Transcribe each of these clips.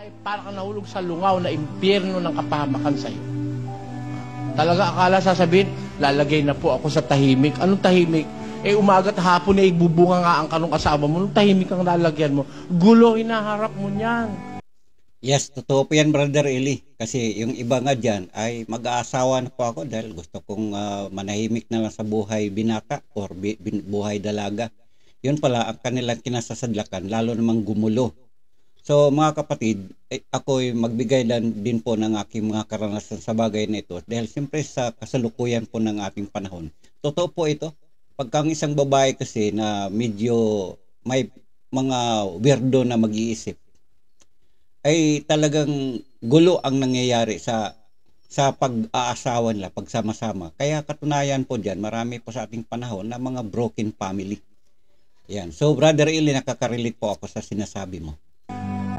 ay parang nahulog sa lungaw na impyerno ng kapahamakan sa iyo. Talaga akala sasabihin, lalagay na po ako sa tahimik. Anong tahimik? Umaga't hapon bubunga nga ang kanong kasama mo. Anong tahimik ang lalagyan mo? Gulo, hinaharap mo niyan. Yes, totoo po yan, Brother Eli. Kasi yung iba nga dyan ay mag-aasawa na po ako dahil gusto kong manahimik na lang sa buhay binata or buhay dalaga. Yun pala ang kanilang kinasasadlakan, lalo namang gumulo. So mga kapatid, ako'y magbigay din po ng aking mga karanasan sa bagay na ito dahil siyempre sa kasalukuyan po ng ating panahon. Totoo po ito. Pagka ang isang babae kasi na medyo may mga weirdo na mag-iisip, ay talagang gulo ang nangyayari sa pag-aasawa nila, pagsama-sama. Kaya katunayan po dyan, marami po sa ating panahon na mga broken family. Yan. So Brother Eli, nakaka-relate po ako sa sinasabi mo.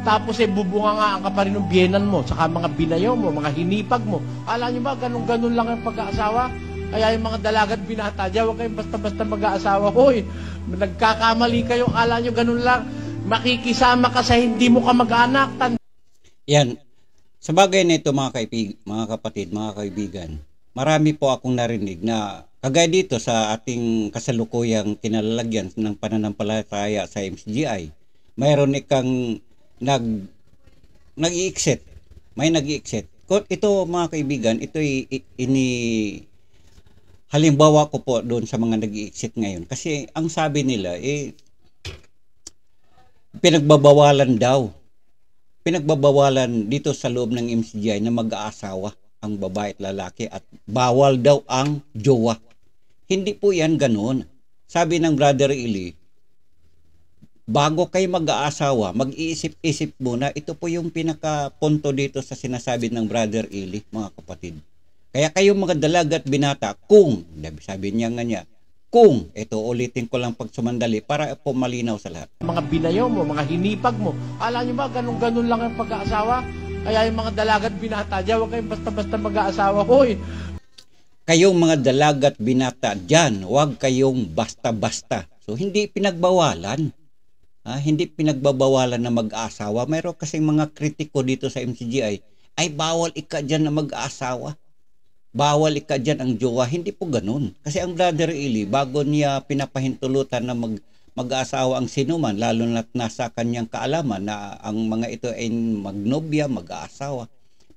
Tapos bubunga nga ang kaparin ng biyenan mo, saka mga binayaw mo, mga hinipag mo. Alam nyo ba, ganun-ganun lang ang pag-aasawa? Kaya yung mga dalagat binata dyan, huwag kayong basta-basta mag-aasawa. Hoy, nagkakamali kayo, alam nyo ganun lang. Makikisama ka sa hindi mo ka mag-anak. Yan. Sa bagay na ito mga kapatid, mga kaibigan, marami po akong narinig na kagaya dito sa ating kasalukuyang kinalalagyan ng pananampalataya sa MCGI, mayroon ikang nag-i-exit. May nag-i-exit. Ito mga kaibigan, ito halimbawa ko po doon sa mga nag-i-exit ngayon. Kasi ang sabi nila, pinagbabawalan daw. Pinagbabawalan dito sa loob ng MCGI na mag-aasawa ang babae at lalaki at bawal daw ang jowa. Hindi po yan ganoon. Sabi ng Brother Eli, bago kayo mag-aasawa, mag-iisip-isip muna. Ito po yung pinaka-punto dito sa sinasabi ng Brother Eli, mga kapatid. Kaya kayo mga dalaga at binata, sabi niya nga niya, ito ulitin ko lang pag sumandali para po malinaw sa lahat. Mga binayaw mo, mga hinipag mo. Alam nyo ba, ganun-ganun lang ang pag-aasawa? Kaya yung mga dalaga at binata dyan, huwag kayong basta-basta mag-aasawa. Hoy! Kayong mga dalaga at binata dyan, huwag kayong basta-basta. So hindi pinagbawalan. Hindi pinagbabawalan na mag-aasawa. Mayroon kasing mga kritiko dito sa MCGI, ay bawal ika dyan na mag-aasawa. Bawal ika dyan ang jowa. Hindi po ganun. Kasi ang Brother Eli, bago niya pinapahintulutan na mag-aasawa ang sinuman, lalo na't nasa kanyang kaalaman na ang mga ito ay magnobya, mag-aasawa,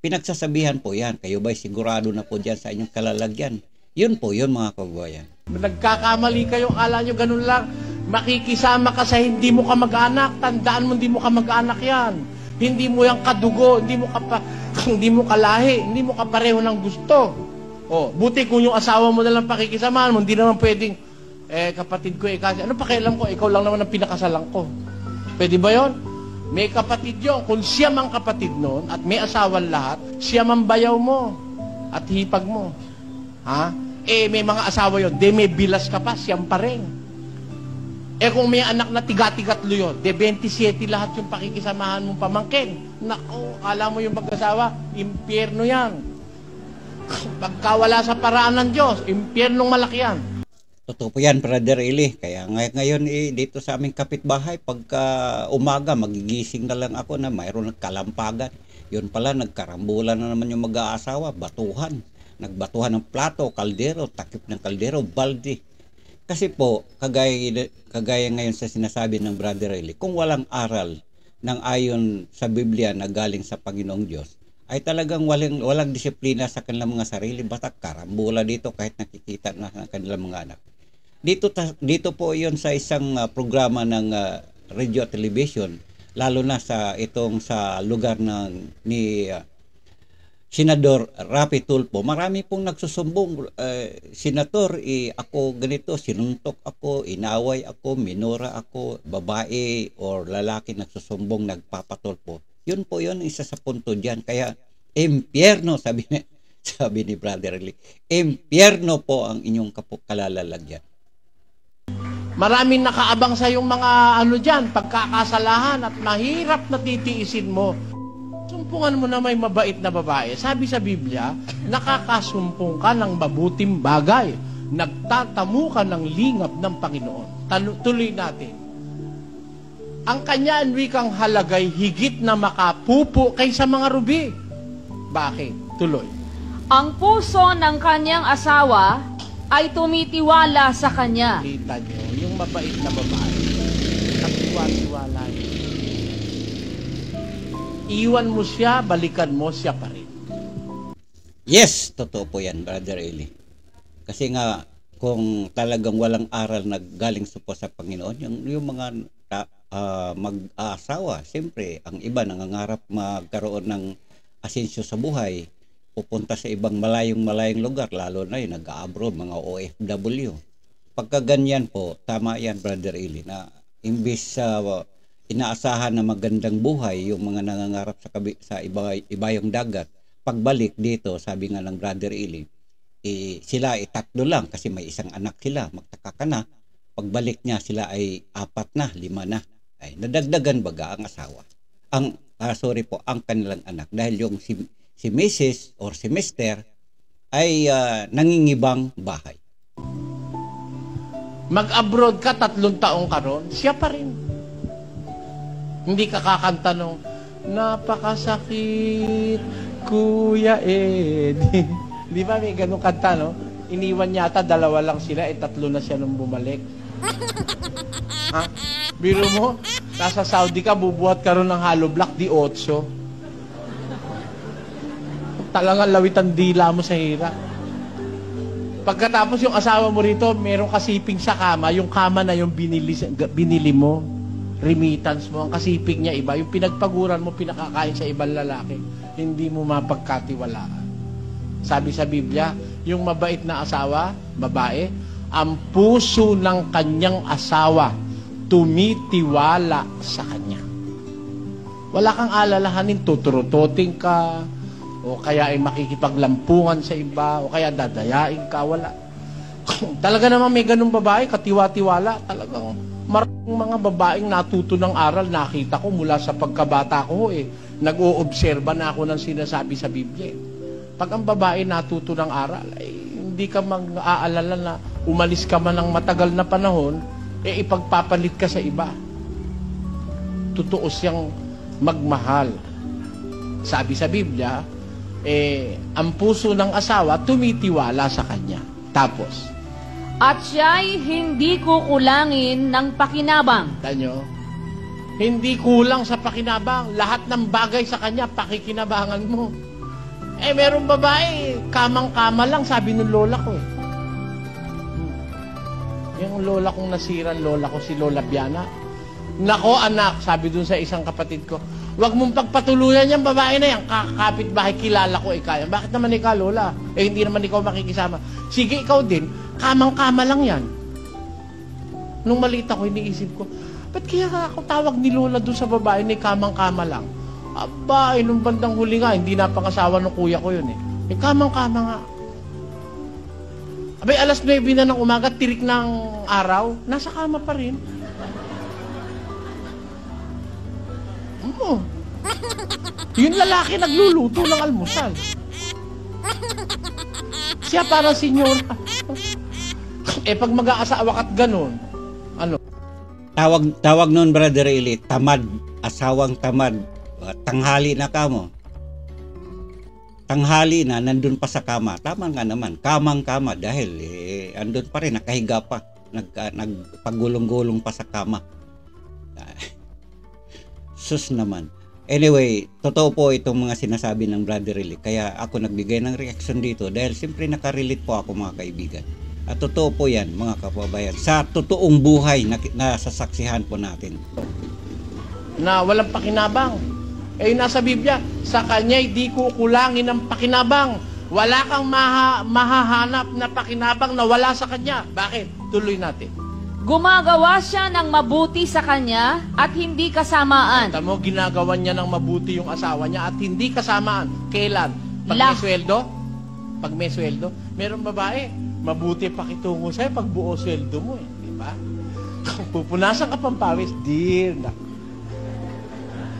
pinagsasabihan po yan. Kayo ba'y sigurado na po dyan sa inyong kalalagyan? Yun po yun mga kababayan. Nagkakamali kayo, alam nyo ganun lang. Makikisama ka sa hindi mo ka mag-anak. Tandaan mo, hindi mo ka mag-anak yan. Hindi mo yung kadugo, hindi mo kalahi, hindi mo kapareho ng gusto. Buti kung yung asawa mo na lang pakikisamahan mo, hindi naman pwedeng, kapatid ko, kasi ano pakialam ko, ikaw lang naman ang pinakasalan ko. Pwede ba yon? May kapatid yun. Kung siya mang kapatid noon at may asawan lahat, siya mang bayaw mo at hipag mo. May mga asawa yun, may bilas ka pa, siyang pa rin. Kung may anak na tiga-tigatlo yun, 27 lahat yung pakikisamahan mong pamangkin. Nako, alam mo yung mag-asawa, impyerno yan. Pagkawala sa paraan ng Diyos, impyernong malaki yan. Totoo po yan, Brother Eli. Kaya ngayon dito sa aming kapitbahay, pagka umaga, magigising na lang ako na mayroon nagkalampagan. Yun pala, nagkarambulan na naman yung mag-aasawa, batuhan. Nagbatuhan ng plato, kaldero, takip ng kaldero, balde. Kasi po, kagaya ngayon sa sinasabi ng Brother Eli, kung walang aral ng ayon sa Biblia na galing sa Panginoong Diyos, ay talagang walang disiplina sa kanilang mga sarili, basta karambula dito kahit nakikita na ng kanilang mga anak. Dito po yon sa isang programa ng radio at television, lalo na sa lugar ni Senador Rapi Tulfo. Marami pong nagsusumbong, Senator, ako ganito, sinuntok ako, inaway ako, minura ako, babae or lalaki nagsusumbong, nagpapatulpo. Yun po yun, isa sa punto dyan. Kaya, impyerno, sabi ni Brother Eli, impyerno po ang inyong kalalalagyan. Maraming nakaabang sa yung mga dyan, pagkakasalahan at mahirap na titiisin mo. Sumpungan mo na may mabait na babae. Sabi sa Biblia, nakakasumpong ka ng mabuting bagay. Nagtatamu ka ng lingap ng Panginoon. Tuloy natin. Ang kanya wikang halagay higit na makapupo kaysa mga rubi. Bakit? Tuloy. Ang puso ng kanyang asawa ay tumitiwala sa kanya. Kita nyo, yung mabait na babae, katiwa-tiwala yun. Iwan mo siya, balikan mo siya pa rin. Yes, totoo po yan, Brother Eli. Kasi nga, kung talagang walang aral na galing po sa Panginoon, yung mga mag-aasawa, siyempre, ang iba nangangarap magkaroon ng asensyo sa buhay, pupunta sa ibang malayong lugar, lalo na yung nag-abroad, mga OFW. Pagka ganyan po, tama yan, Brother Eli, na imbis sa inaasahan na magandang buhay, yung mga nangangarap sa ibayong dagat, pagbalik dito, sabi nga ng Brother Eli, sila ay 3 lang kasi may isang anak sila, magtaka ka na, pagbalik niya sila ay 4 na, 5 na, ay nadagdagan baga ang asawa. Ang kanilang anak dahil yung si Mrs. or si Mr. ay nangingibang bahay. Mag-abroad ka, 3 taong ka ron, siya pa rin. Hindi ka kakanta nung, napakasakit, Kuya Ed. Di ba may ganung kanta, no? Iniwan yata, 2 lang sila, 3 na siya nung bumalik. Ha? Biro mo, nasa Saudi ka, bubuhat ka ron ng hollow block, di 8. Talagang lawit ang dila mo sa hirap. Pagkatapos yung asawa mo rito, meron kasiping sa kama, yung kama na yung binili mo, remittance mo, ang kasiping niya iba, yung pinagpaguran mo, pinakakain sa ibang lalaki, hindi mo mapagkatiwalaan. Sabi sa Biblia, yung mabait na asawa, babae, ang puso ng kanyang asawa tumitiwala sa kanya. Wala kang alalahanin, tuturutoting ka, o kaya ay makikipaglampungan sa iba, o kaya dadayain ka, wala. Talaga naman may ganung babae, katiwa-tiwala, talagang maraming mga babaeng natuto ng aral, nakita ko mula sa pagkabata ko, nag-oobserba na ako ng sinasabi sa Biblia. Pag ang babae natuto ng aral, hindi ka mag-aalala na umalis ka man ng matagal na panahon, ipagpapalit ka sa iba. Totoo siyang magmahal. Sabi sa Biblia, ang puso ng asawa tumitiwala sa kanya. Tapos, at siya'y hindi kukulangin ng pakinabang. tanyo, hindi kulang sa pakinabang. Lahat ng bagay sa kanya, pakikinabangan mo. Meron babae, kamang-kama lang, sabi ng lola ko. Yung lola kong nasiran, lola ko si Lola Biana. Nako anak, sabi dun sa isang kapatid ko, wag mong pagpatuluyan yung babae na yan, kakapit bahay, kilala ko kaya. Bakit naman ikaw, lola? Hindi naman ikaw makikisama. Sige, ikaw din, kamang-kama lang yan. Nung maliit ako, iniisip ko, ba't kaya ako tawag ni lola dun sa babae na kamang-kama lang? Aba, nung bandang huli nga, hindi na pangasawa ng kuya ko yun . Kamang-kama nga. Abay, alas 9 na ng umaga, tirik ng araw, nasa kama pa rin. Yung lalaki nagluluto ng almusal. Siya para senyor. Pag mag-aasawa ka't ganun, ano? Tawag noon, Brother Eli, tamad, asawang tamad. Tanghali na ka mo. Tanghali na, nandun pa sa kama. Tama nga naman, kamang-kama dahil andun pa rin, nakahiga pa. Nagpagulong-gulong pa sa kama. Sus naman. Anyway, totoo po itong mga sinasabi ng Brother Eli. Kaya ako nagbigay ng reaction dito dahil siyempre nakarelate po ako, mga kaibigan. At totoo po yan, mga kababayan, sa totoong buhay na nasasaksihan po natin. Na walang pakinabang. Nasa Biblia, sa kanya'y di kukulangin ng pakinabang. Wala kang mahahanap na pakinabang na wala sa kanya. Bakit? Tuloy natin. Gumagawa siya ng mabuti sa kanya at hindi kasamaan. Tamo, ginagawa niya ng mabuti yung asawa niya at hindi kasamaan. Kailan? Pag may sweldo? Pag may sweldo? Meron babae, mabuti pakitungo sa'yo pag buo sweldo mo . Di ba? Pupunasan ka pang pawis, dear.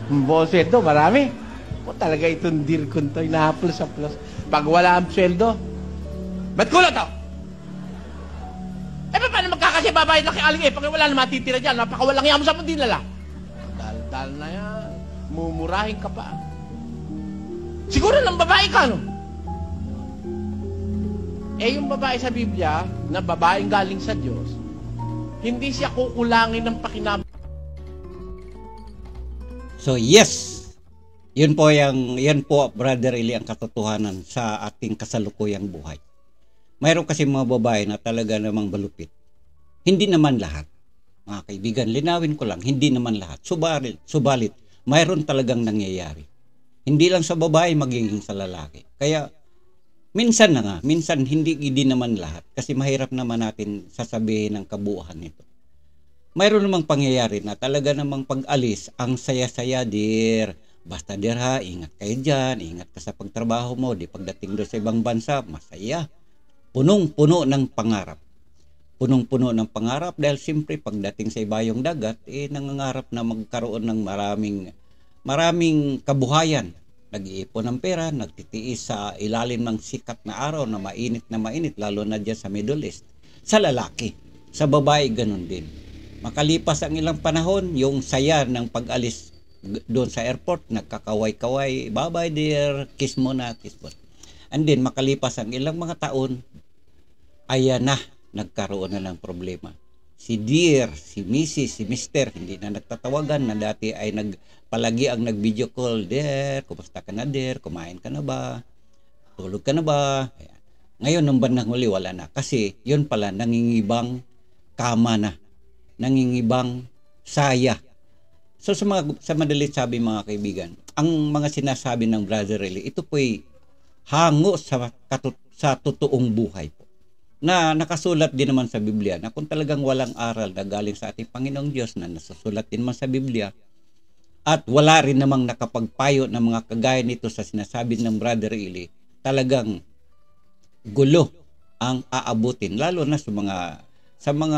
Buo sweldo, marami. Talaga itong dear ko ito, inahaplos-haplos. Pag wala ang sweldo, ba't kulo to? Paano magkakasya babayad na kay Aling pag wala na matitira dyan, napakawalang yamo sa mundi nila. Daldal na yan. Mumurahin ka pa. Siguro ng babae ka, no? Eh, yung babae sa Biblia, na babaeng galing sa Diyos, hindi siya kukulangin ng pakinabang. So yes, yan po Brother Eli ang katotohanan sa ating kasalukuyang buhay. Mayroon kasi mga babae na talaga namang balupit. Hindi naman lahat. Mga kaibigan, linawin ko lang, hindi naman lahat. Subalit, mayroon talagang nangyayari. Hindi lang sa babae, magiging sa lalaki. Kaya, minsan hindi din naman lahat. Kasi mahirap naman natin sasabihin ang kabuuan nito. Mayroon namang pangyayari na talaga namang pag-alis, ang saya-saya, dear. Basta dear ha, ingat kayo dyan, ingat ka sa pagtrabaho mo, di pagdating doon sa ibang bansa, masaya. Punong-puno ng pangarap. Punong-puno ng pangarap dahil siyempre pagdating sa ibayong dagat, nangangarap na magkaroon ng maraming kabuhayan. Nag-iipon ng pera, nagtitiis sa ilalim ng sikat na araw na mainit, lalo na dyan sa Middle East. Sa lalaki, sa babae, ganun din. Makalipas ang ilang panahon, yung saya ng pag-alis doon sa airport, nagkakaway-kaway, bye-bye dear, kiss mo na. And then, makalipas ang ilang mga taon, ayan na, nagkaroon na ng problema. Si dear, si Mrs., si Mr., hindi na nagtatawagan na dati ay palagi ang nag-video call, dear, kumusta ka na dear, kumain ka na ba, tulog ka na ba. Ayan. Ngayon, nung bandang huli, wala na. Kasi, yun pala, nangingibang kama na. Nangingibang saya. So, sa madalit sabi mga kaibigan, ang mga sinasabi ng Brother Eli, ito po'y hango sa totoong buhay po. Na nakasulat din naman sa Biblia na kung talagang walang aral na galing sa ating Panginoong Diyos na nasusulat din naman sa Biblia at wala rin namang nakapagpayo ng mga kagaya nito sa sinasabi ng Brother Eli, talagang gulo ang aabutin lalo na sa mga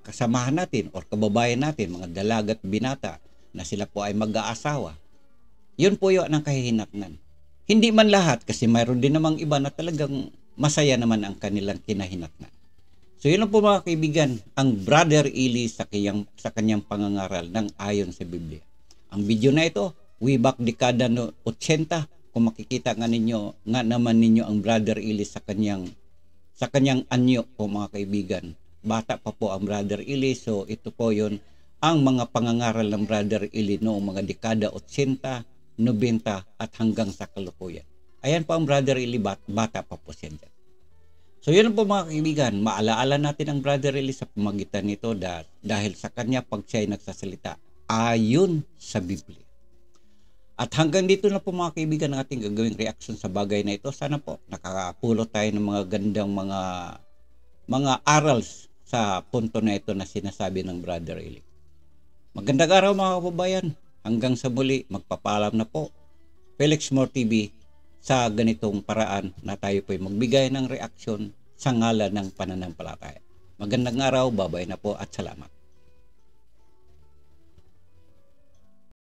kasamahan natin o kababayan natin, mga dalaga at binata na sila po ay mag-aasawa. Yun po yun ang kahihinatnan. Hindi man lahat kasi mayroon din namang iba na talagang masaya naman ang kanilang kinahinatnan. So yun lang po mga kaibigan, ang Brother Eli sa kanyang pangangaral ng ayon sa Biblia. Ang video na ito, way back dekada 80, kung makikita nga naman ninyo ang Brother Eli sa kanyang anyo po mga kaibigan. Bata pa po ang Brother Eli, so ito po yun ang mga pangangaral ng Brother Eli noong mga dekada 80, 90 at hanggang sa kalukuyan. Ayan po ang Brother Eli, bata pa po siya dyan. So yun po mga kaibigan, maalaala natin ang Brother Eli sa pamagitan nito dahil sa kanya pag siya ay nagsasalita ayon sa Biblia. At hanggang dito na po mga kaibigan ang ating gagawing reaction sa bagay na ito. Sana po nakakapulot tayo ng mga gandang mga arals sa punto na ito na sinasabi ng Brother Eli. Magandang araw mga kababayan. Hanggang sa muli, magpapaalam na po. Felix More TV sa ganitong paraan na tayo po'y magbigay ng reaksyon sa ngalan ng pananampalataya. Magandang araw, babay na po at salamat.